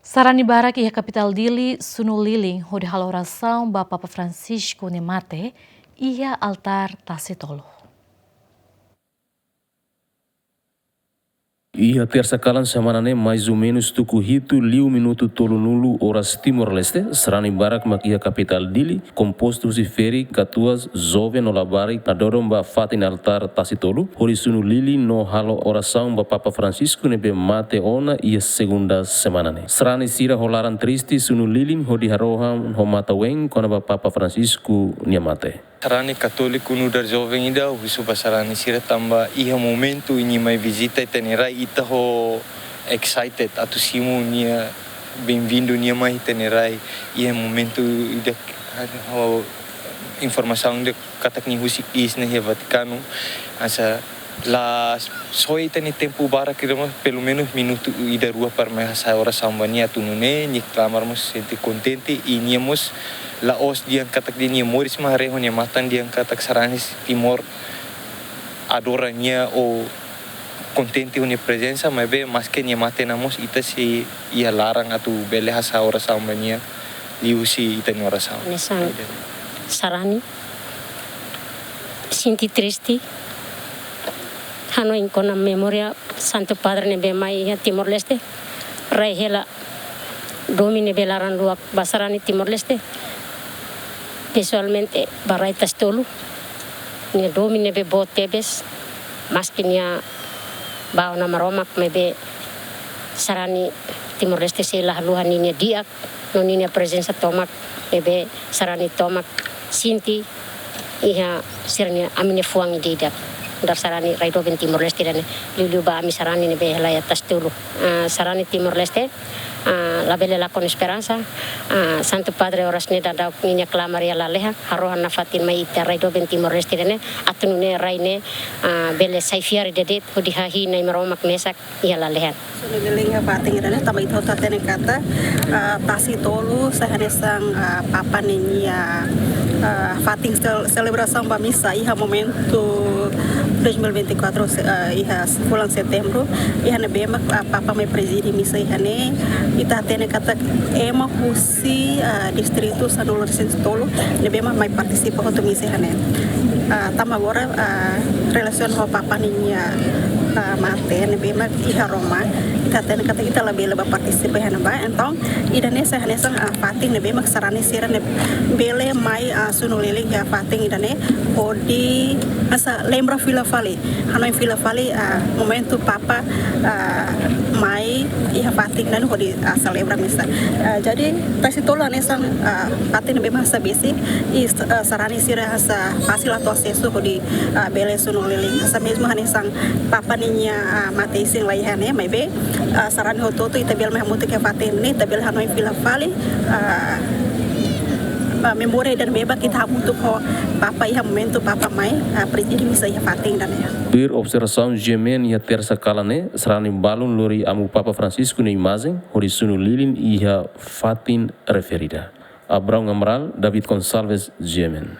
Sarani barak ia capital dili sunu liling hodi haloração ba Papa Francisco ne mate ia altar tasitolo. Ia terça kalan semana mais ou menos tuku hitu liu minuto tolu nulu horas Timor-Leste, serani barak mak ia capital dili, composto si feri katuas jovem no labari adorom ba fatin altar tasitolu, hori sunu lili no halo oração ba Papa Francisco nebe mate ona ia segunda semana ne. Serani sira holaran tristi sunu lilin hodi haroham ho mata weng kona ba Papa Francisco nia mate. Sarani Católico no dar jovem ida o bisu basarani sira tamba iha momento ini mai visita itenerai ita ho excited atu simu nia bem-vindo nia mai itenerai iha momento ida ho informação de katak ni husik is na Vaticano asa la soi tani tempo bara kirama pelo menos minuto ida rua para mai asa oração bania tunune ni clamarmos senti contente e niamos la os diang katak di moris mahareho nia matan diang katak sarani Timor adoranya o contente unia presença mas be mas que nia matenamos ita si ia larang atu bele hasa oração bania liusi ita ni oração sarani sinti triste hano incona memoria Santo Padre nebe mai Timor-Leste raihela domine belaran luak basarani Timor-Leste visualmente baraitas tolu nia domine be botebes maski nia baona maromak mebe sarani Timor-Leste se la luhani nia diak no nia presença tomak mebe sarani tomak sinti iha sirnya amine fuang didak dar sarani raido ben Timor-Leste dan liu ba ami sarani ne be la tas tolu sarani Timor-Leste la belle la con esperanza Santo Padre oras ne dada ninya klamaria la leha harohan na fatin mai ita raido ben Timor-Leste ne atunune raine belle saifiari dedet hodi hahi na maromak mesak ia la leha sunu lilinga fatin ne tamai tota tene kata tasi tolu sahanesang papa ninya fatin celebração ba missa iha momento 2024 iha bulan setembro iha ne bema papa mai presidi missa iha ne ita tene kata ema husi distrito Sanulor Sentolo ne bema mai participa ho missa iha ne tama agora relacion ho papa ninya mate ne bema iha Roma ita tene kata kita lebih participa iha ba então ida ne sa ne sang fatin ne bema sarani sira ne bele mai sunu liling ya fatin ida ne odi asa lembra Vila Vale hanoi Vila Vale momento papa mai iha fatin dan hodi celebra misa jadi tasitola ne sang fatin be masa besi sarani sira hasa fasil atau sesu hodi bele sunu liling hasa mesmo hane sang papa ninya mate sing lai hane mai be sarani hototo ita bel mahmutu ke fatin ni tabel hanoi Vila Vale memori dan beba kita untuk papa iha momento papa mai presidi misa iha fatin dan ya Bir observação gemen ia terça kalane serani balun lori amu Papa Francisco ne imagem hori sunu lilin iha fatin referida. Abrão Amaral, David Gonçalves, Gemen.